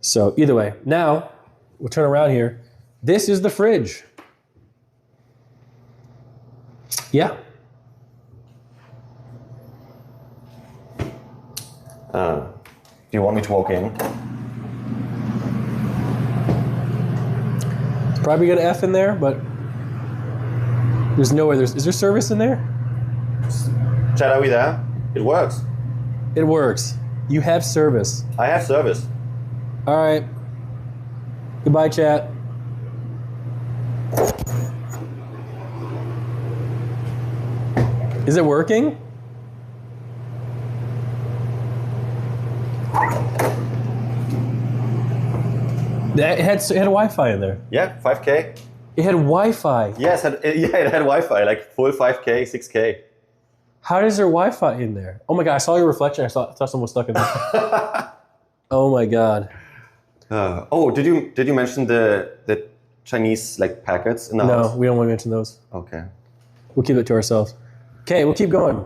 So either way, now we'll turn around here. This is the fridge. Yeah. Do you want me to walk in? It's probably got an F in there, but there's no way. Is there service in there? Chad, are we there? It works. It works. You have service. I have service. All right. Goodbye, chat. Is it working? It had Wi-Fi in there. Yeah, 5K. It had Wi-Fi. Yes, it had Wi-Fi, like full 5K, 6K. How is there Wi-Fi in there? Oh my God, I saw your reflection. I thought someone was stuck in there. Oh my God. Did you mention the Chinese like packets in the house? No, we don't want to mention those. Okay. We'll keep it to ourselves. Okay, we'll keep going.